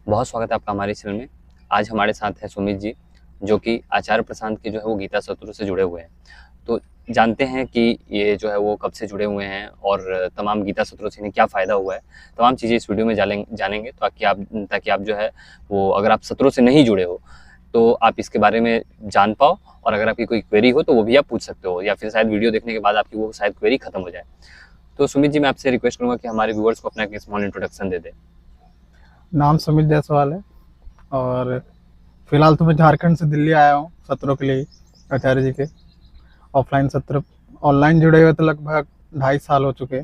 बहुत स्वागत है आपका हमारे चैनल में। आज हमारे साथ है सुमित जी, जो कि आचार्य प्रशांत के जो है वो गीता सत्रों से जुड़े हुए हैं। तो जानते हैं कि ये जो है वो कब से जुड़े हुए हैं और तमाम गीता सत्रों से इन्हें क्या फ़ायदा हुआ है। तमाम चीज़ें इस वीडियो में जानेंगे ताकि आप जो है वो, अगर आप सत्रों से नहीं जुड़े हो तो आप इसके बारे में जान पाओ, और अगर आपकी कोई क्वेरी हो तो वो भी आप पूछ सकते हो, या फिर शायद वीडियो देखने के बाद आपकी वो शायद क्वेरी खत्म हो जाए। तो सुमित जी, मैं आपसे रिक्वेस्ट करूँगा कि हमारे व्यूअर्स को अपना एक स्मॉल इंट्रोडक्शन दे दें। नाम सुमित जायसवाल है और फिलहाल तो मैं झारखंड से दिल्ली आया हूँ सत्रों के लिए, आचार्य जी के ऑफलाइन सत्र। ऑनलाइन जुड़े हुए तो लगभग 2.5 साल हो चुके,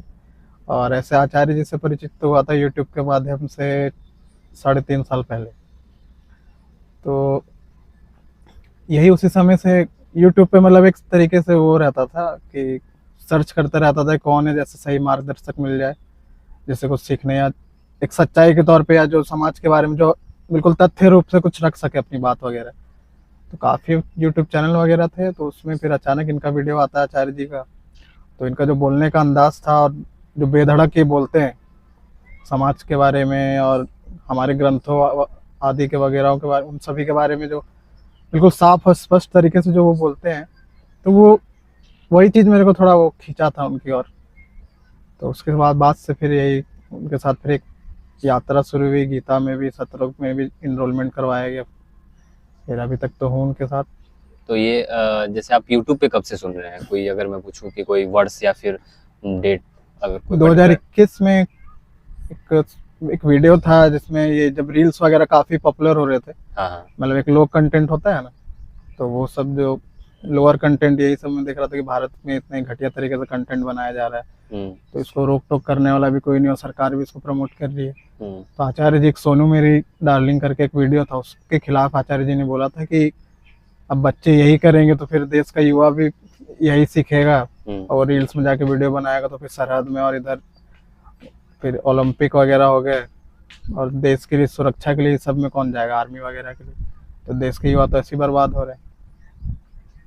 और ऐसे आचार्य जी से परिचित तो हुआ था यूट्यूब के माध्यम से 3.5 साल पहले। तो यही उसी समय से यूट्यूब पे मतलब एक तरीके से वो रहता था कि सर्च करते रहता था कौन है जैसे सही मार्गदर्शक मिल जाए, जैसे कुछ सीखने या एक सच्चाई के तौर पे, या जो समाज के बारे में जो बिल्कुल तथ्य रूप से कुछ रख सके अपनी बात वगैरह। तो काफ़ी यूट्यूब चैनल वगैरह थे, तो उसमें फिर अचानक इनका वीडियो आता है आचार्य जी का। तो इनका जो बोलने का अंदाज था और जो बेधड़क ये बोलते हैं समाज के बारे में और हमारे ग्रंथों आदि के वगैरह के बारे, उन सभी के बारे में जो बिल्कुल साफ और स्पष्ट तरीके से जो वो बोलते हैं, तो वो वही चीज़ मेरे को थोड़ा वो खींचा था उनकी ओर। तो उसके बाद से फिर यही उनके साथ फिर एक यात्रा शुरू हुई, गीता में भी सत्रों में भी इनरोलमेंट करवाया गया। फिर अभी तक तो हूँ उनके साथ। तो ये जैसे आप YouTube पे कब से सुन रहे हैं? कोई, अगर मैं पूछूं कि कोई वर्ष या फिर डेट, अगर कोई 2021 में एक वीडियो था जिसमें ये जब रील्स वगैरह काफ़ी पॉपुलर हो रहे थे। हाँ। मतलब एक लो कंटेंट होता है ना, तो वो सब जो लोअर कंटेंट, यही सब मैं देख रहा था कि भारत में इतने घटिया तरीके से कंटेंट बनाया जा रहा है, तो इसको रोक टोक करने वाला भी कोई नहीं, और सरकार भी इसको प्रमोट कर रही है। तो आचार्य जी, एक सोनू मेरी डार्लिंग करके एक वीडियो था, उसके खिलाफ आचार्य जी ने बोला था कि अब बच्चे यही करेंगे तो फिर देश का युवा भी यही सीखेगा, और रील्स में जाके वीडियो बनाएगा तो फिर सरहद में और इधर फिर ओलंपिक वगैरह हो गए, और देश के लिए सुरक्षा के लिए सब में कौन जाएगा, आर्मी वगैरह के लिए। तो देश के युवा तो ऐसे बर्बाद हो रहे हैं।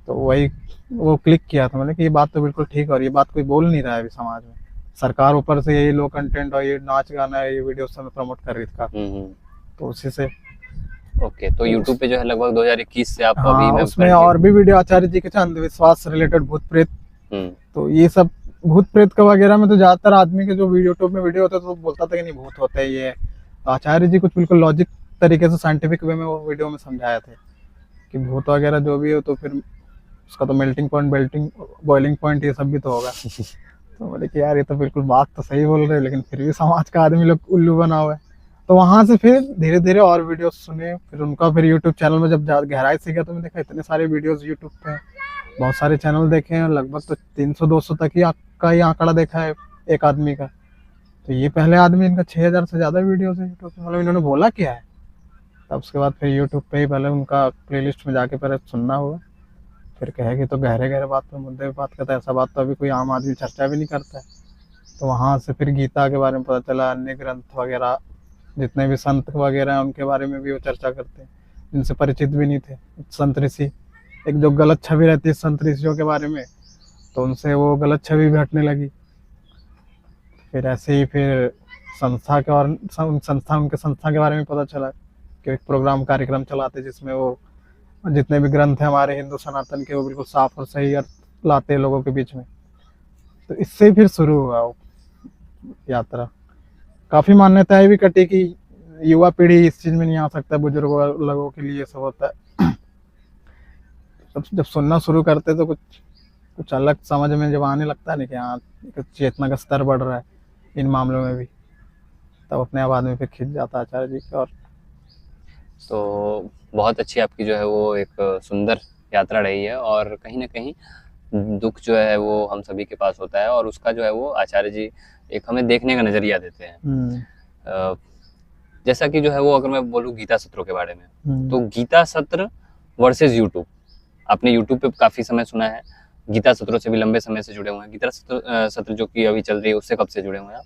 तो वही वो क्लिक किया था मैंने कि ये बात तो बिल्कुल ठीक है, और ये बात कोई बोल नहीं रहा है अभी समाज में। सरकार ऊपर से यही लो कंटेंट और ये नाच गाना ये वीडियो सब प्रमोट कर रही थी। तो उसी से ओके। तो YouTube पे जो है लगभग 2021 से आप हाँ, अभी उसमें और भी वीडियो आचार्य जी के अंधविश्वास से रिलेटेड, भूत प्रेत। तो ये सब भूत प्रेत का वगैरह में तो ज्यादातर आदमी के जो यूट्यूब में वीडियो होते तो बोलता था कि नहीं भूत होते है ये। तो आचार्य जी कुछ बिल्कुल लॉजिक तरीके से साइंटिफिक वे में वो वीडियो में समझाया थे कि भूत वगैरह जो भी हो तो फिर उसका तो मेल्टिंग पॉइंट, बॉइलिंग पॉइंट ये सब भी तो होगा। तो बोले कि यार ये तो बिल्कुल बात तो सही बोल रहे हैं, लेकिन फिर भी समाज का आदमी लोग उल्लू बना हुआ है। तो वहाँ से फिर धीरे धीरे और वीडियोस सुने, फिर उनका फिर यूट्यूब चैनल में जब गहराई से गया तो मैंने देखा इतने सारे वीडियोस यूट्यूब पे, बहुत सारे चैनल देखे हैं, लगभग तो 300-200 तक ही आंकड़ा देखा है एक आदमी का। तो ये पहले आदमी, इनका 6000 से ज़्यादा वीडियोस है यूट्यूब पे, मतलब इन्होंने बोला क्या है। तब उसके बाद फिर यूट्यूब पे ही पहले उनका प्लेलिस्ट में जाके पहले सुनना हुआ, फिर कहेगी तो गहरे गहरे बात पे, मुद्दे पे बात करता है। ऐसा बात तो अभी कोई आम आदमी चर्चा भी नहीं करता है। तो वहाँ से फिर गीता के बारे में पता चला, अन्य ग्रंथ वगैरह जितने भी संत वगैरह हैं उनके बारे में भी वो चर्चा करते हैं, जिनसे परिचित भी नहीं थे। संत ऋषि, एक जो गलत छवि रहती है संत ऋषियों के बारे में, तो उनसे वो गलत छवि भी हटने लगी। फिर ऐसे ही फिर संस्था के, और उनके संस्था के बारे में पता चला कि एक प्रोग्राम कार्यक्रम चलाते जिसमें वो जितने भी ग्रंथ हैं हमारे हिंदू सनातन के, वो बिल्कुल साफ और सही अर्थ लाते हैं लोगों के बीच में। तो इससे फिर शुरू हुआ वो यात्रा। काफ़ी मान्यताएं भी कटी कि युवा पीढ़ी इस चीज़ में नहीं आ सकता, बुजुर्ग लोगों के लिए सब होता है। जब सुनना शुरू करते तो कुछ अलग समझ में जब आने लगता है ना कि हाँ चेतना का स्तर बढ़ रहा है इन मामलों में भी, तब अपने आप आदमी पे खिंच जाता है आचार्य जी की। और तो बहुत अच्छी आपकी जो है वो एक सुंदर यात्रा रही है, और कहीं ना कहीं दुख जो है वो हम सभी के पास होता है, और उसका जो है वो आचार्य जी एक हमें देखने का नजरिया देते हैं। जैसा कि जो है वो, अगर मैं बोलूँ गीता सत्रों के बारे में, तो गीता सत्र वर्सेस यूट्यूब, आपने यूट्यूब पे काफी समय सुना है, गीता सत्रों से भी लंबे समय से जुड़े हुए हैं। गीता सत्र जो कि अभी चल रही है उससे कब से जुड़े हुए हैं आप?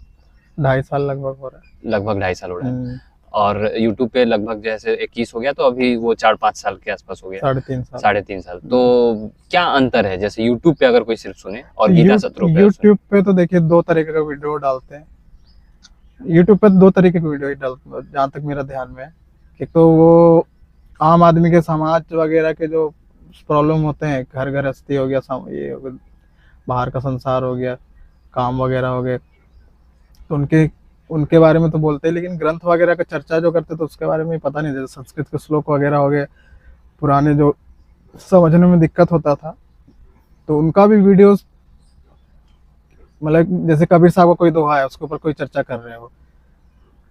2.5 साल लगभग हो रहा है। लगभग 2.5 साल हो रहा है। और यूट्यूब पे लगभग जैसे 21 हो गया, तो अभी वो 4-5 साल के आसपास हो गया, 3.5 साल। तो क्या अंतर है, जैसे यूट्यूब पे अगर कोई सिर्फ सुने और गीता सत्रों पे? यूट्यूब पे तो देखिए 2 तरीके का वीडियो डालते हैं। यूट्यूब पे 2 तरीके के वीडियो डालते हैं जहाँ तक मेरा ध्यान में है। एक तो वो आम आदमी के समाज वगैरह के जो प्रॉब्लम होते हैं, घर गृहस्थी हो गया, ये हो गया, बाहर का संसार हो गया, काम वगैरह हो गए, तो उनके उनके बारे में तो बोलते हैं, लेकिन ग्रंथ वगैरह का चर्चा जो करते तो उसके बारे में पता नहीं। जैसे संस्कृत के श्लोक वगैरह हो गए पुराने, जो समझने में दिक्कत होता था, तो उनका भी वीडियोस, मतलब जैसे कबीर साहब का कोई दोहा है उसके ऊपर कोई चर्चा कर रहे हो,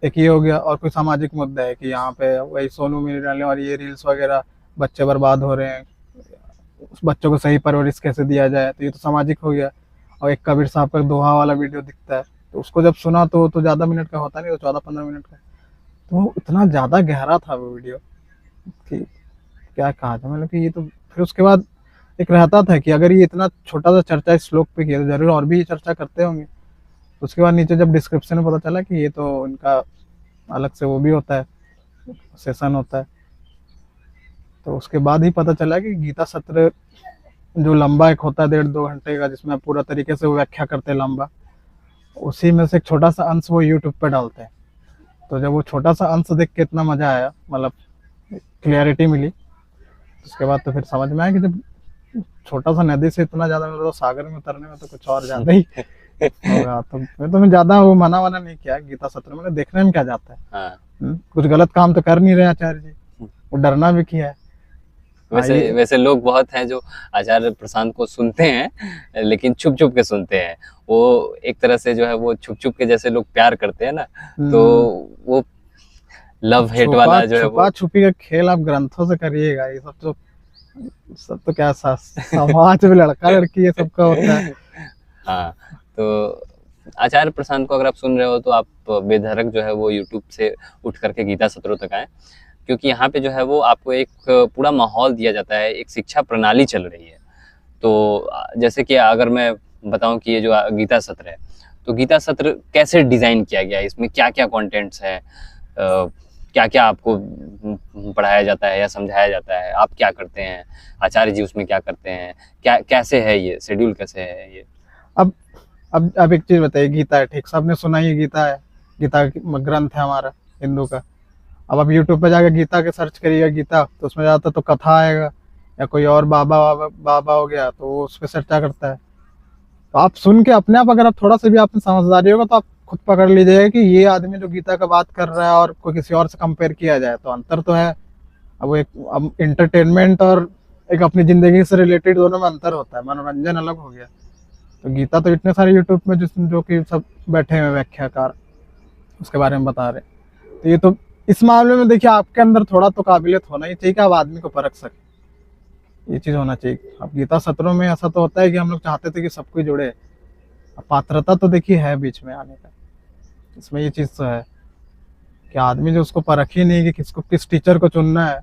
एक ये हो गया। और कोई सामाजिक मुद्दा है कि यहाँ पे वही सोनू मिर्जा और ये रील्स वगैरह, बच्चे बर्बाद हो रहे हैं, उस बच्चों को सही परवरिश कैसे दिया जाए, तो ये तो सामाजिक हो गया। और एक कबीर साहब का दोहा वाला वीडियो दिखता है, तो उसको जब सुना तो ज़्यादा मिनट का होता नहीं, तो 14-15 मिनट का, तो वो इतना ज़्यादा गहरा था वो वीडियो कि क्या कहा था। मतलब कि ये तो फिर उसके बाद एक रहता था कि अगर ये इतना छोटा सा चर्चा इस श्लोक पे किया तो जरूर और भी चर्चा करते होंगे। उसके बाद नीचे जब डिस्क्रिप्शन में पता चला कि ये तो इनका अलग से वो भी होता है, सेशन होता है, तो उसके बाद ही पता चला कि गीता सत्र जो लंबा एक होता है 1.5-2 घंटे का, जिसमें पूरा तरीके से वो व्याख्या करते हैं लंबा, उसी में से एक छोटा सा अंश वो यूट्यूब पे डालते हैं। तो जब वो छोटा सा अंश देख के इतना मजा आया, मतलब क्लियरिटी मिली, उसके बाद तो फिर समझ में आया कि जब छोटा सा नदी से इतना ज्यादा, मतलब सागर में उतरने में तो कुछ और ज्यादा ही होगा। तो मैं ज्यादा वो मना नहीं किया गीता सत्र में, देखने में क्या जाता है। हाँ। कुछ गलत काम तो कर नहीं रहे आचार्य जी, वो डरना भी किया है। वैसे लोग बहुत हैं जो आचार्य प्रशांत को सुनते हैं, लेकिन छुप छुप के सुनते हैं। वो एक तरह से जो है वो छुप छुप के जैसे लोग प्यार करते हैं ना, तो वो लव हेट वाला जो है छुपा छुपी का खेल आप ग्रंथों से करिएगा। ये सब तो क्या समाज में लड़का लड़की ये सबका होता है। हाँ, तो आचार्य प्रशांत को अगर आप सुन रहे हो तो आप बेधड़क जो है वो यूट्यूब से उठ करके गीता सत्रों तक आए, क्योंकि यहाँ पे जो है वो आपको एक पूरा माहौल दिया जाता है, एक शिक्षा प्रणाली चल रही है। तो जैसे कि अगर मैं बताऊं कि ये जो गीता सत्र है, तो गीता सत्र कैसे डिज़ाइन किया गया है, इसमें क्या क्या कंटेंट्स हैं, क्या क्या आपको पढ़ाया जाता है या समझाया जाता है, आप क्या करते हैं, आचार्य जी उसमें क्या करते हैं, क्या कैसे है ये शेड्यूल, कैसे है ये। अब एक चीज बताइए, गीता है ठीक, सबने सुना ही गीता है, गीता ग्रंथ है हमारा हिंदू का। अब आप यूट्यूब पे जाकर गीता के सर्च करिएगा गीता, तो उसमें ज़्यादातर तो कथा आएगा, या कोई और बाबा हो गया तो वो उस पर चर्चा करता है। तो आप सुन के अपने आप, अगर आप थोड़ा सा भी आप में समझदारी होगा तो आप खुद पकड़ लीजिएगा कि ये आदमी जो गीता का बात कर रहा है और कोई किसी और से कंपेयर किया जाए तो अंतर तो है। अब वो अब इंटरटेनमेंट और एक अपनी जिंदगी से रिलेटेड दोनों में अंतर होता है, मनोरंजन अलग हो गया। तो गीता तो इतने सारे यूट्यूब में जो कि सब बैठे हुए व्याख्याकार उसके बारे में बता रहे, तो ये तो इस मामले में देखिए आपके अंदर थोड़ा तो काबिलियत होना ही चाहिए कि आप आदमी को परख सके, ये चीज़ होना चाहिए। अब गीता सत्रों में ऐसा तो होता है कि हम लोग चाहते थे कि सब कोई जुड़े, अब पात्रता तो देखिए है बीच में आने का, इसमें ये चीज़ तो है कि आदमी जो उसको परख ही नहीं कि किसको किस टीचर को चुनना है,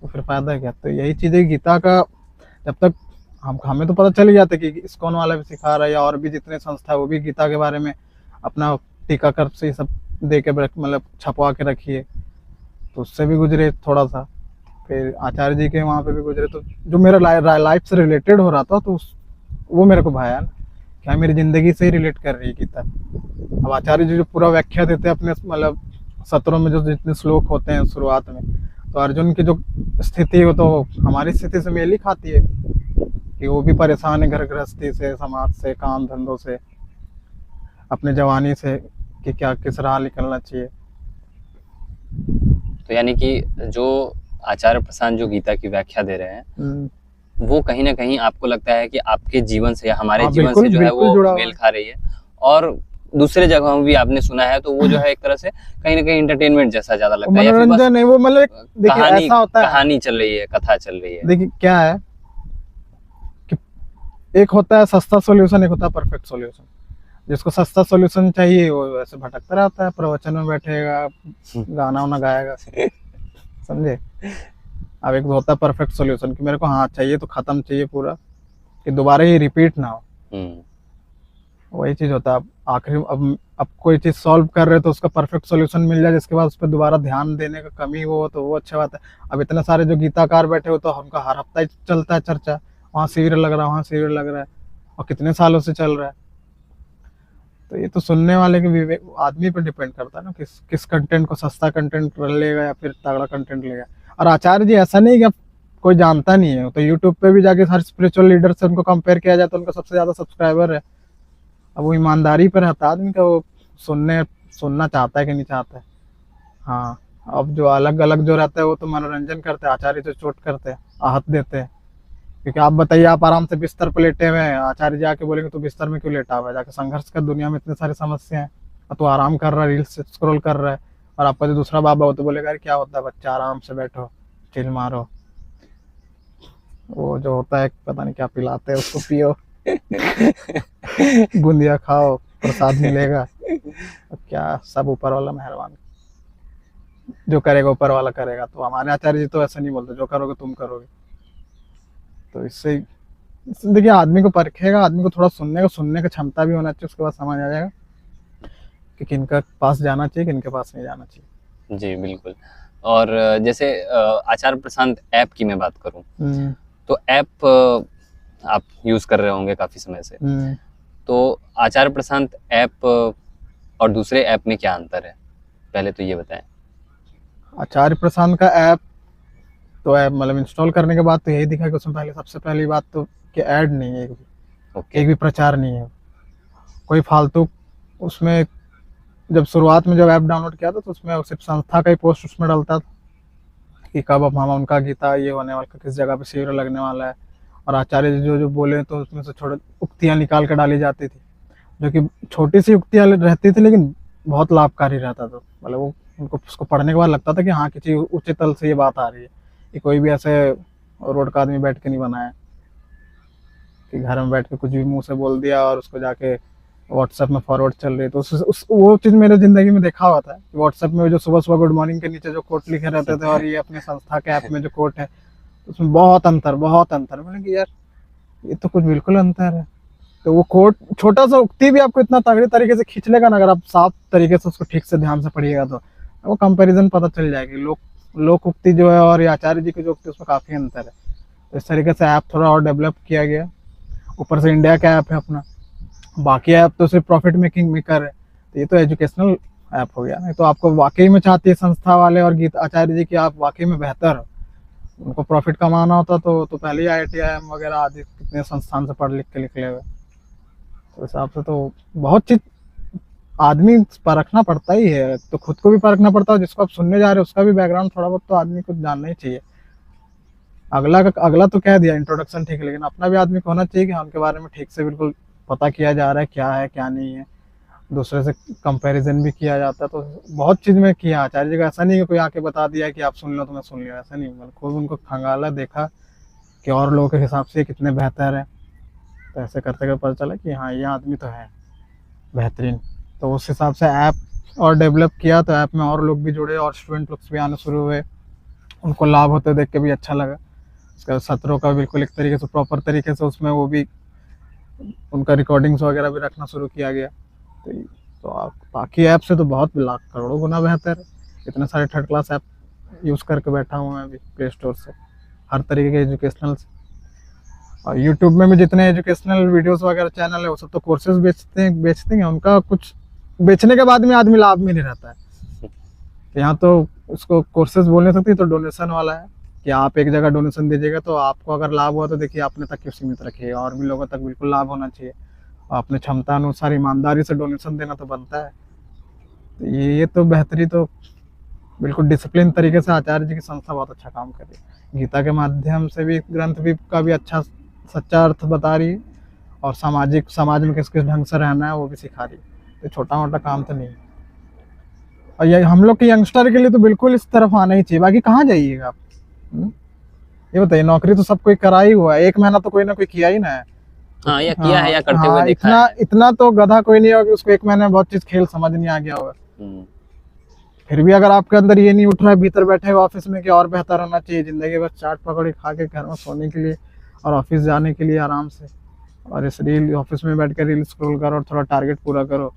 तो फिर फायदा क्या। तो यही चीज़ है गीता का, जब तक हमें तो पता चल ही जाता है कि इस्कॉन वाला भी सिखा रहा है या और भी जितने संस्था है वो भी गीता के बारे में अपना टीकाकरण से सब दे के मतलब छपवा के रखिए, तो उससे भी गुजरे थोड़ा सा। फिर आचार्य जी के वहाँ पे भी गुजरे, तो जो मेरा लाइफ से रिलेटेड हो रहा था तो वो मेरे को भाया ना, क्या मेरी ज़िंदगी से ही रिलेट कर रही है गीता। अब आचार्य जी जो पूरा व्याख्या देते हैं अपने मतलब सत्रों में, जो जितने श्लोक होते हैं शुरुआत में, तो अर्जुन की जो स्थिति है वो तो हमारी स्थिति से मेल ही खाती है कि वो भी परेशान है घर गृहस्थी से, समाज से, काम धंधों से, अपने जवानी से, कि क्या किस राह निकलना चाहिए। तो यानी कि जो आचार्य प्रशांत जो गीता की व्याख्या दे रहे हैं वो कहीं ना कहीं आपको लगता है कि आपके जीवन से या हमारे जीवन से जो है वो मेल खा रही है। और दूसरे जगहों भी आपने सुना है तो वो जो है एक तरह से कहीं ना कहीं एंटरटेनमेंट जैसा ज्यादा लगता है, मनोरंजन है वो, मतलब देखिए ऐसा होता है, कहानी चल रही है, कथा चल रही है। देखिए क्या है कि एक होता है सस्ता सॉल्यूशन, एक होता है परफेक्ट सॉल्यूशन। जिसको सस्ता सॉल्यूशन चाहिए वो वैसे भटकता रहता है, प्रवचन में बैठेगा, गाना वाना गाएगा, समझे। अब एक होता है परफेक्ट सॉल्यूशन कि मेरे को हाँ चाहिए तो खत्म चाहिए पूरा, कि दोबारा ये रिपीट ना हो। वही चीज होता है। आखिरी अब कोई चीज सॉल्व कर रहे तो उसका परफेक्ट सॉल्यूशन मिल जाए, जिसके बाद उस पर दोबारा ध्यान देने का कमी हो तो वो अच्छी बात है। अब इतने सारे जो गीताकार बैठे हो तो उनका हर हफ्ता ही चलता है चर्चा, वहाँ शिविर लग रहा है, वहाँ शिविर लग रहा है, और कितने सालों से चल रहा है। तो ये तो सुनने वाले के आदमी पर डिपेंड करता है ना, किस कंटेंट को, सस्ता कंटेंट लेगा या फिर तगड़ा कंटेंट लेगा। और आचार्य जी ऐसा नहीं कि अब कोई जानता नहीं है, तो यूट्यूब पे भी जाके हर स्पिरिचुअल लीडर से उनको कंपेयर किया जाए तो उनका सबसे ज्यादा सब्सक्राइबर है। अब वो ईमानदारी पर रहता आदमी का, वो सुनना चाहता है कि नहीं चाहता है। हाँ, अब जो अलग अलग जो रहता है वो तो मनोरंजन करते हैं, आचार्य जो चोट करते हैं, आहत देते हैं। क्योंकि आप बताइए, आप आराम से बिस्तर पर लेटे हुए हैं, आचार्य जी आके बोलेंगे तो बिस्तर में क्यों लेटा हुआ है, जाके संघर्ष कर, दुनिया में इतनी सारी समस्या है, और तो आराम कर रहा है, रील्स स्क्रॉल कर रहा है। और आपका जो दूसरा बाबा हो तो बोलेगा अरे क्या होता है बच्चा, आराम से बैठो, चिल मारो, वो जो होता है पता नहीं क्या पिलाते हैं उसको पियो बूंदिया खाओ, प्रसाद मिलेगा। अब क्या, सब ऊपर वाला मेहरबान, जो करेगा ऊपर वाला करेगा। तो हमारे आचार्य जी तो ऐसा नहीं बोलते, जो करोगे तुम करोगे। तो इससे देखिए, आदमी को परखेगा, आदमी को थोड़ा सुनने का क्षमता भी होना चाहिए, उसके बाद समझ आ जाएगा कि किनका पास जाना चाहिए, किनके पास नहीं जाना चाहिए। जी बिल्कुल। और जैसे आचार्य प्रशांत ऐप की मैं बात करूं, तो ऐप आप यूज कर रहे होंगे काफी समय से, तो आचार्य प्रशांत ऐप और दूसरे ऐप में क्या अंतर है, पहले तो ये बताएं। आचार्य प्रशांत का ऐप तो ऐप मतलब इंस्टॉल करने के बाद तो यही दिखा कि उसमें पहले, सबसे पहली बात तो कि ऐड नहीं है, एक भी प्रचार नहीं है, कोई फालतू। उसमें जब शुरुआत में जब ऐप डाउनलोड किया था तो उसमें सिर्फ संस्था का ही पोस्ट उसमें डालता था कि कब अब हम उनका गीता ये होने वाला, किस जगह पे शिविर लगने वाला है, और आचार्य जी जो जो बोले तो उसमें से छोटे उक्तियाँ निकाल कर डाली जाती थी, जो कि छोटी सी उक्तियाँ रहती थी लेकिन बहुत लाभकारी रहता था। मतलब वो उनको उसको पढ़ने के बाद लगता था कि हाँ किसी ऊंचे तल से ये बात आ रही है, कि कोई भी ऐसे रोड का आदमी बैठ के नहीं बनाया कि घर में बैठ के कुछ भी मुंह से बोल दिया और उसको जाके व्हाट्सएप में फॉरवर्ड चल रही है। तो वो चीज़ मेरे जिंदगी में देखा हुआ था, व्हाट्सएप में जो सुबह सुबह गुड मॉर्निंग के नीचे जो कोट लिखे रहते थे और ये अपने संस्था के ऐप में जो कोट है, उसमें बहुत अंतर। मैंने कि यार ये तो कुछ बिल्कुल अंतर है। तो वो कोट, छोटा सा उक्ति भी आपको इतना तगड़े तरीके से खींच लेगा ना, अगर आप साफ तरीके से उसको ठीक से ध्यान से पढ़िएगा तो वो कंपैरिजन पता चल जाएगी। लोक उक्ति जो है और आचार्य जी की जो उक्ति, उसमें काफी अंतर है। तो इस तरीके से ऐप थोड़ा और डेवलप किया गया। ऊपर से इंडिया का ऐप है अपना, बाकी ऐप तो सिर्फ प्रॉफिट मेकिंग मेकर है, तो ये तो एजुकेशनल ऐप हो गया। नहीं तो आपको वाकई में चाहती है संस्था वाले और गीता आचार्य जी की आप वाकई में बेहतर हो, उनको प्रॉफिट कमाना होता तो पहले ही IIT IIM वगैरह आदि कितने संस्थान से पढ़ लिख के निकले हुए। तो हिसाब से तो बहुत चीज आदमी परखना पड़ता ही है, तो खुद को भी परखना पड़ता है, जिसको आप सुनने जा रहे हो उसका भी बैकग्राउंड थोड़ा बहुत तो आदमी को जानना ही चाहिए। अगला तो कह दिया इंट्रोडक्शन ठीक है, लेकिन अपना भी आदमी को होना चाहिए कि उनके बारे में ठीक से बिल्कुल पता किया जा रहा है क्या नहीं है, दूसरे से कंपैरिजन भी किया जाता है। तो बहुत चीज़ में किया आचार्य जी का, ऐसा नहीं कि कोई आके बता दिया कि आप सुन लो तो मैं सुन लिया, ऐसा नहीं। मतलब खुद उनको खंगाला, देखा कि और लोगों के हिसाब से कितने बेहतर है, तो ऐसे करते करते पता चला कि हाँ ये आदमी तो है बेहतरीन। तो उस हिसाब से ऐप और डेवलप किया, तो ऐप में और लोग भी जुड़े और स्टूडेंट लोग भी आने शुरू हुए, उनको लाभ होते देख के भी अच्छा लगा। उसका सत्रों का बिल्कुल एक तरीके से प्रॉपर तरीके से उसमें वो भी उनका रिकॉर्डिंग्स वगैरह भी रखना शुरू किया गया। तो बाकी ऐप से तो बहुत लाख करोड़ों गुना बेहतर है। इतने सारे थर्ड क्लास ऐप यूज़ करके बैठा हूँ मैं अभी प्ले स्टोर से, हर तरीके के एजुकेशनल से। और यूट्यूब में भी जितने एजुकेशनल वीडियोस वगैरह चैनल है वो सब तो कोर्सेज बेचते हैं, उनका कुछ बेचने के बाद में आदमी लाभ में नहीं रहता है। यहाँ तो उसको कोर्सेज बोल नहीं सकती, तो डोनेशन वाला है कि आप एक जगह डोनेशन दीजिएगा तो आपको अगर लाभ हुआ तो देखिए अपने तक क्यों सीमित रखिए, और भी लोगों तक बिल्कुल लाभ होना चाहिए। अपने क्षमता अनुसार ईमानदारी से डोनेशन देना तो बनता है। तो ये तो बेहतरी तो बिल्कुल डिसिप्लिन तरीके से आचार्य जी की संस्था बहुत अच्छा काम कर रही है। गीता के माध्यम से भी ग्रंथ भी का भी अच्छा सच्चा अर्थ बता रही है, और समाज में किस किस ढंग से रहना है वो भी सिखा रही है। तो छोटा मोटा काम तो नहीं है। और ये हम लोग के यंगस्टर के लिए तो बिल्कुल इस तरफ आना ही चाहिए, बाकी कहाँ जाइएगा आप। ये बताइए, नौकरी तो सब कोई करा ही हुआ है, 1 महीना तो कोई ना कोई किया ही ना है। हाँ, या किया है या करते हुए देखा है। इतना तो गधा कोई नहीं होगा कि उसको 1 महीने में बहुत चीज खेल समझ नहीं आ गया होगा। फिर भी अगर आपके अंदर ये नहीं उठ रहा है भीतर बैठे हुए ऑफिस में कि और बेहतर होना चाहिए जिंदगी, बस चाट पकौड़ी खा के घर में सोने के लिए और ऑफिस जाने के लिए आराम से, और इस रील ऑफिस में बैठ कर रील स्क्रॉल करो और थोड़ा टारगेट पूरा करो।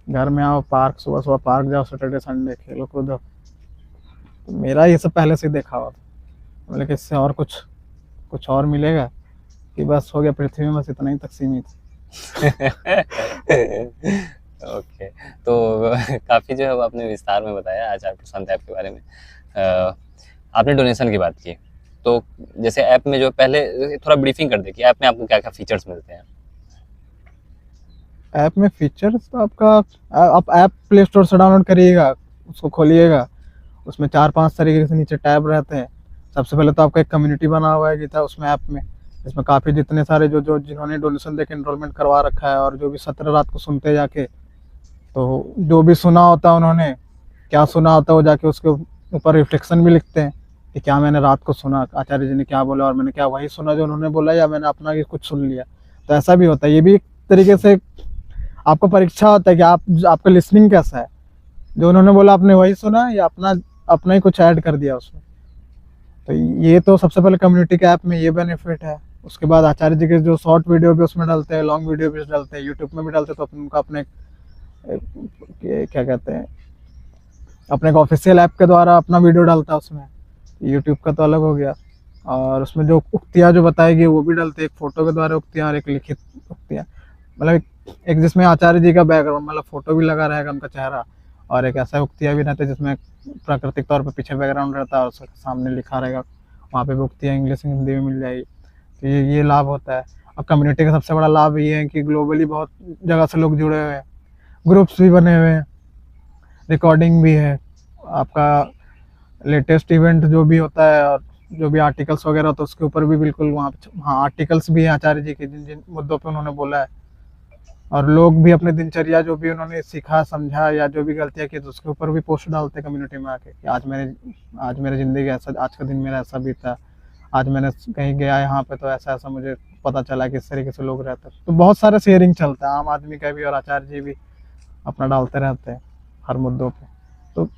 घर में आओ, पार्क सुबह सुबह पार्क जाओ, सैटरडे संडे खेलो कूदो। तो मेरा ये सब पहले से देखा हुआ था, मतलब कि इससे और कुछ और मिलेगा कि बस हो गया पृथ्वी में बस इतना ही तक सीमित। ओके, तो काफ़ी जो है वो आपने विस्तार में बताया आचार प्रशांत ऐप के बारे में। आपने डोनेशन की बात की, तो जैसे ऐप में जो पहले थोड़ा ब्रीफिंग कर दे कि ऐप में आपको क्या-क्या फीचर्स मिलते हैं? ऐप में फीचर्स तो आपका आप ऐप प्ले स्टोर से डाउनलोड करिएगा, उसको खोलिएगा, उसमें 4-5 तरीके से नीचे टैब रहते हैं। सबसे पहले तो आपका एक कम्युनिटी बना हुआ है गीता उसमें ऐप में, इसमें काफ़ी जितने सारे जो जिन्होंने डोनेशन देके एनरोलमेंट करवा रखा है और जो भी 17 रात को सुनते जाके, तो जो भी सुना होता है उन्होंने, क्या सुना होता है वो जाके उसके ऊपर रिफ्लेक्शन भी लिखते हैं कि क्या मैंने रात को सुना, आचार्य जी ने क्या बोला और मैंने क्या वही सुना जो उन्होंने बोला या मैंने अपना ही कुछ सुन लिया। तो ऐसा भी होता है, ये भी एक तरीके से आपको परीक्षा होता है कि आपका लिसनिंग कैसा है, जो उन्होंने बोला आपने वही सुना या अपना ही कुछ ऐड कर दिया उसमें। तो ये तो सबसे पहले कम्युनिटी के ऐप में ये बेनिफिट है। उसके बाद आचार्य जी के जो शॉर्ट वीडियो भी उसमें डालते हैं, लॉन्ग वीडियो भी डालते हैं, यूट्यूब में भी डालते हैं, तो उनका अपने क्या कहते हैं, अपने एक ऑफिशियल ऐप के द्वारा अपना वीडियो डालता है उसमें। यूट्यूब का तो अलग हो गया। और उसमें जो उक्तियाँ जो बताएगी वो भी डालते हैं, एक फोटो के द्वारा उक्तियाँ और एक लिखित उक्तियाँ, मतलब एक जिसमें आचार्य जी का बैकग्राउंड मतलब फोटो भी लगा रहेगा उनका चेहरा, और एक ऐसा उक्तियाँ भी रहता है जिसमें प्राकृतिक तौर पर पीछे बैकग्राउंड रहता है और उसके सामने लिखा रहेगा, वहाँ पे भी उक्तियाँ इंग्लिश हिंदी में मिल जाएगी। तो ये लाभ होता है। और कम्युनिटी का सबसे बड़ा लाभ ये है कि ग्लोबली बहुत जगह से लोग जुड़े हुए हैं, ग्रुप्स भी बने हुए हैं, रिकॉर्डिंग भी है, आपका लेटेस्ट इवेंट जो भी होता है और जो भी आर्टिकल्स वगैरह होता है उसके ऊपर भी बिल्कुल वहाँ हाँ आर्टिकल्स भी हैं आचार्य जी के जिन जिन मुद्दों पे उन्होंने बोला है। और लोग भी अपने दिनचर्या जो भी उन्होंने सीखा समझा या जो भी गलतियाँ की तो उसके ऊपर भी पोस्ट डालते हैं कम्युनिटी में आके कि आज मेरी ज़िंदगी ऐसा, आज का दिन मेरा ऐसा बीता, आज मैंने कहीं गया यहाँ पे तो ऐसा ऐसा मुझे पता चला कि इस तरीके से लोग रहते हैं। तो बहुत सारा शेयरिंग चलता है, आम आदमी का भी और आचार्य जी भी अपना डालते रहते हैं हर मुद्दों पे। तो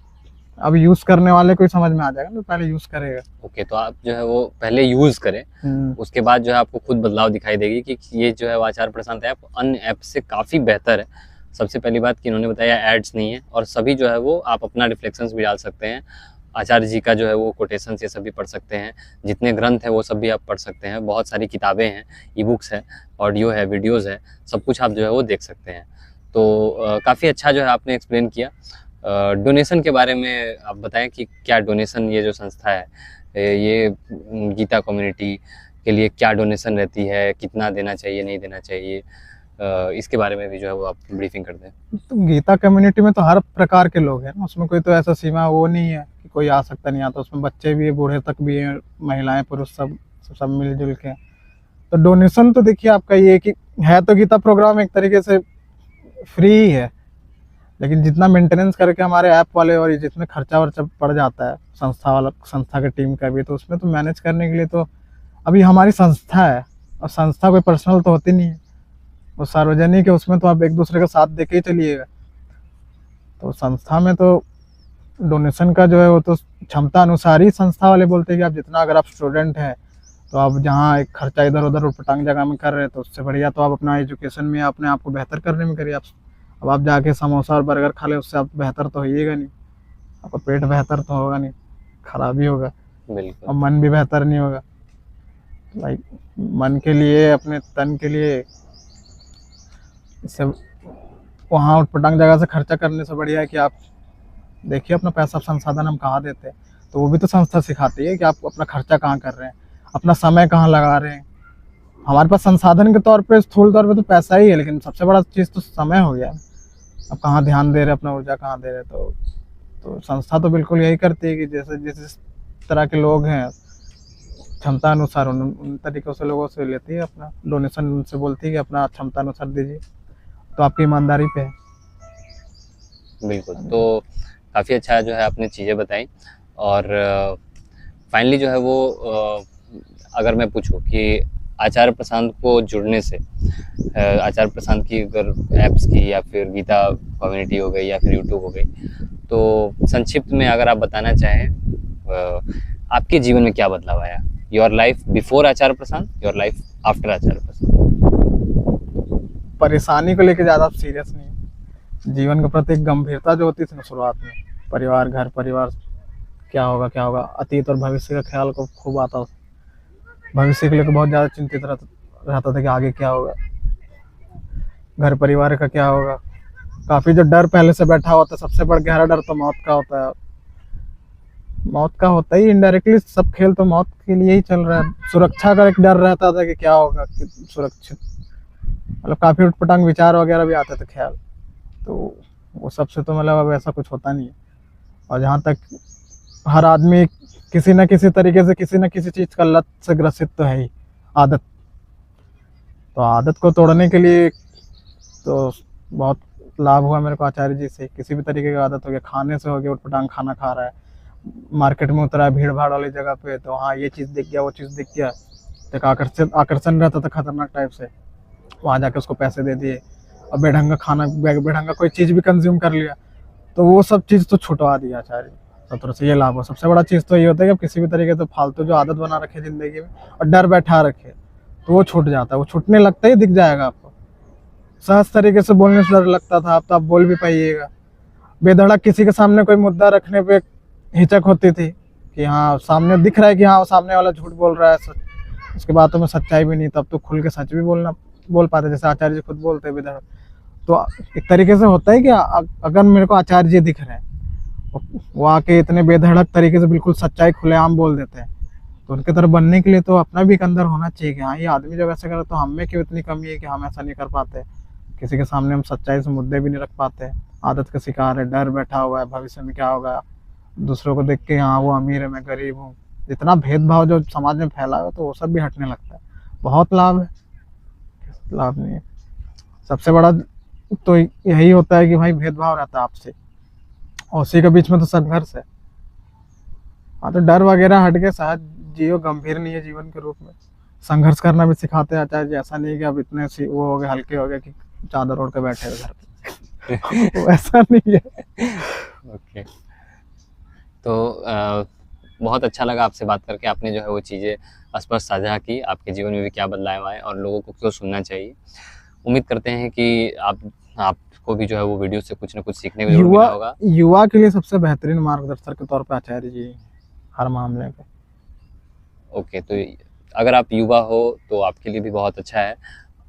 अब यूज़ करने वाले को ही समझ में आ जाएगा ना, पहले यूज़ करेगा। ओके, तो आप जो है वो पहले यूज़ करें, उसके बाद जो है आपको खुद बदलाव दिखाई देगी कि ये जो है आचार प्रशांत ऐप अन्य ऐप से काफ़ी बेहतर है। सबसे पहली बात कि इन्होंने बताया एड्स नहीं है, और सभी जो है वो आप अपना रिफ्लेक्शंस भी डाल सकते हैं, आचार्य जी का जो है वो कोटेशंस ये सब भी पढ़ सकते हैं, जितने ग्रंथ हैं वो सब भी आप पढ़ सकते हैं, बहुत सारी किताबें हैं, ई बुक्स है, ऑडियो है, वीडियोज़ है, सब कुछ आप जो है वो देख सकते हैं। तो काफ़ी अच्छा जो है आपने एक्सप्लेन किया। डोनेशन के बारे में आप बताएं कि क्या डोनेशन, ये जो संस्था है ये गीता कम्युनिटी के लिए क्या डोनेशन रहती है, कितना देना चाहिए नहीं देना चाहिए, इसके बारे में भी जो है वो आप ब्रीफिंग कर दें। तो गीता कम्युनिटी में तो हर प्रकार के लोग हैं ना, उसमें कोई तो ऐसा सीमा वो नहीं है कि कोई आ सकता नहीं आता, उसमें बच्चे भी है, बूढ़े तक भी हैं, महिलाएं पुरुष सब मिलजुल के। तो डोनेशन तो देखिए आपका ये कि है तो गीता प्रोग्राम एक तरीके से फ्री ही है, लेकिन जितना मेंटेनेंस करके हमारे ऐप वाले और ये जितने खर्चा वर्चा पड़ जाता है संस्था के टीम का भी, तो उसमें तो मैनेज करने के लिए तो अभी हमारी संस्था है, और संस्था कोई पर्सनल तो होती नहीं है, वो सार्वजनिक है, उसमें तो आप एक दूसरे का साथ देके ही चलिएगा। तो संस्था में तो डोनेशन का जो है वो तो क्षमता अनुसार ही संस्था वाले बोलते हैं कि आप जितना, अगर आप स्टूडेंट हैं तो आप जहाँ एक खर्चा इधर उधर उटपटांग जगह में कर रहे हैं तो उससे बढ़िया तो आप अपना एजुकेशन में अपने आप को बेहतर करने में करिए। अब आप जाके समोसा और बर्गर खा ले, उससे आप बेहतर तो होइएगा नहीं, आपका पेट बेहतर तो होगा नहीं, खराब ही होगा, और मन भी बेहतर नहीं होगा। लाइक मन के लिए, अपने तन के लिए, इससे वहाँ उटपटांग जगह से खर्चा करने से बढ़िया है कि आप देखिए अपना पैसा संसाधन हम कहाँ देते हैं, तो वो भी तो संस्था सिखाती है कि आप अपना खर्चा कहाँ कर रहे हैं, अपना समय कहाँ लगा रहे हैं। हमारे पास संसाधन के तौर पे स्थूल तौर पे तो पैसा ही है, लेकिन सबसे बड़ा चीज़ तो समय हो गया। अब कहाँ ध्यान दे रहे, अपना ऊर्जा कहाँ दे रहे। तो संस्था तो बिल्कुल यही करती है कि जैसे जिस तरह के लोग हैं क्षमता अनुसार उन तरीक़ों से लोगों से लेती है अपना डोनेशन, उनसे बोलती है कि अपना क्षमता अनुसार दीजिए, तो आपकी ईमानदारी पे है। बिल्कुल, तो काफ़ी अच्छा जो है आपने चीज़ें बताई। और फाइनली जो है वो अगर मैं पूछूं कि आचार्य प्रशांत को जुड़ने से, आचार्य प्रशांत की अगर ऐप्स की या फिर गीता कम्युनिटी हो गई या फिर यूट्यूब हो गई, तो संक्षिप्त में अगर आप बताना चाहें आपके जीवन में क्या बदलाव आया, your life before Acharya Prashant, your life after Acharya Prashant. परेशानी को लेकर ज़्यादा सीरियस नहीं, जीवन के प्रति गंभीरता जो होती थी ना शुरुआत में, परिवार, घर परिवार, क्या होगा, अतीत और भविष्य का ख्याल को खूब आता था, भविष्य के लिए तो बहुत ज़्यादा चिंतित रहता था कि आगे क्या होगा। घर परिवार का क्या होगा। काफी जो डर पहले से बैठा होता है, सबसे बड़ा गहरा डर तो मौत का होता है। मौत का होता ही इनडायरेक्टली, सब खेल तो मौत के लिए ही चल रहा है। सुरक्षा का एक डर रहता था कि क्या होगा, कि सुरक्षित, मतलब काफी उटपटांग विचार वगैरह भी आते थे ख्याल। तो वो सबसे तो मतलब अब ऐसा कुछ होता नहीं है। और जहाँ तक हर आदमी किसी न किसी तरीके से किसी न किसी चीज का लत से ग्रसित तो है ही, आदत। तो आदत को तोड़ने के लिए तो बहुत लाभ हुआ मेरे को आचार्य जी से। किसी भी तरीके की आदत हो गया, खाने से हो गया, उटपटांग खाना खा रहा है, मार्केट में उतरा है भीड़ भाड़ वाली जगह पे, तो हाँ ये चीज़ दिख गया, वो चीज़ दिख गया, एक आकर्षण रहता था खतरनाक टाइप से, वहाँ जाके उसको पैसे दे दिए, अब बेढंगा खाना, बेढंगा कोई चीज़ भी कंज्यूम कर लिया, तो वो सब चीज़ तो छुटवा दिया आचार्य सत्रों से। ये लाभ हो। सबसे बड़ा चीज़ तो ये होता है कि किसी भी तरीके से फालतू जो आदत बना रखे ज़िंदगी में और डर बैठा रखे, तो वो छूट जाता है। वो छूटने लगता ही दिख जाएगा आपको। सहज तरीके से बोलने से डर लगता था, अब तो आप बोल भी पाइएगा। बेधड़क किसी के सामने कोई मुद्दा रखने पे हिचक होती थी कि हाँ सामने दिख रहा है कि हाँ सामने वाला झूठ बोल रहा है, उसके बातों में सच्चाई भी नहीं, तब तो खुल के सच भी बोल पाते, जैसे आचार्य जी खुद बोलते हैं बेधड़क। तो एक तरीके से होता है कि अगर मेरे को आचार्य जी दिख रहे हैं, वो आके इतने बेधड़क तरीके से बिल्कुल सच्चाई खुलेआम बोल देते हैं, तो उनके तरफ बनने के लिए तो अपना भी एक अंदर होना चाहिए कि हाँ ये आदमी जब ऐसे करे तो हम में क्यों इतनी कमी है कि हम ऐसा नहीं कर पाते। किसी के सामने हम सच्चाई से मुद्दे भी नहीं रख पाते, आदत का शिकार है, डर बैठा हुआ है भविष्य में क्या होगा, दूसरों को देख के हाँ वो अमीर है मैं गरीब हूँ, इतना भेदभाव जो समाज में फैला है, तो वो सब भी हटने लगता है। बहुत लाभ है, लाभ नहीं है। सबसे बड़ा तो यही होता है कि भाई भेदभाव रहता है आपसे, और उसी के बीच में तो संघर्ष है। हाँ तो डर वगैरह हट के सहज जियो, गंभीर नहीं है जीवन के रूप में। संघर्ष करना भी सिखाते हैं आचार्य जी। ऐसा नहीं कि अब इतने सी वो हो गए, हल्के हो गए कि चादर ओढ़ के बैठे हो घर पे वो ऐसा नहीं है। ओके, तो बहुत अच्छा लगा आपसे बात करके। आपने जो है वो चीज़ें स्पष्ट साझा की, आपके जीवन में भी क्या बदलाव आए और लोगों को क्यों सुनना चाहिए। उम्मीद करते हैं कि आपको भी जो है वो वीडियो से कुछ ना कुछ सीखने को जरूर मिला होगा। युवा के लिए सबसे बेहतरीन मार्गदर्शक के तौर पे आचार्य जी हर मामले पे। ओके, तो अगर आप युवा हो तो आपके लिए भी बहुत अच्छा है।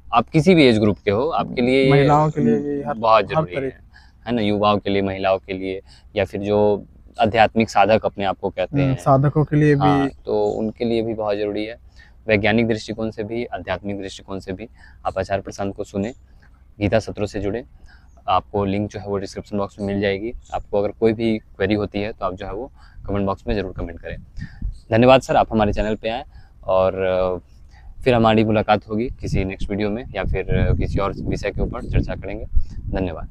आप किसी भी एज ग्रुप के हो, आपके लिए महिलाओं के लिए भी बहुत जरूरी है ना, युवाओं के लिए, महिलाओं के लिए, या फिर जो आध्यात्मिक साधक अपने आप को कहते हैं, साधकों के लिए भी, तो उनके लिए भी बहुत ज़रूरी है। वैज्ञानिक दृष्टिकोण से भी, आध्यात्मिक दृष्टिकोण से भी आप आचार्य प्रशांत को सुने, गीता सत्रों से जुड़े। आपको लिंक जो है वो डिस्क्रिप्शन बॉक्स में मिल जाएगी। आपको अगर कोई भी क्वेरी होती है तो आप जो है वो कमेंट बॉक्स में ज़रूर कमेंट करें। धन्यवाद सर, आप हमारे चैनल पे आए, और फिर हमारी मुलाकात होगी किसी नेक्स्ट वीडियो में, या फिर किसी और विषय के ऊपर चर्चा करेंगे। धन्यवाद।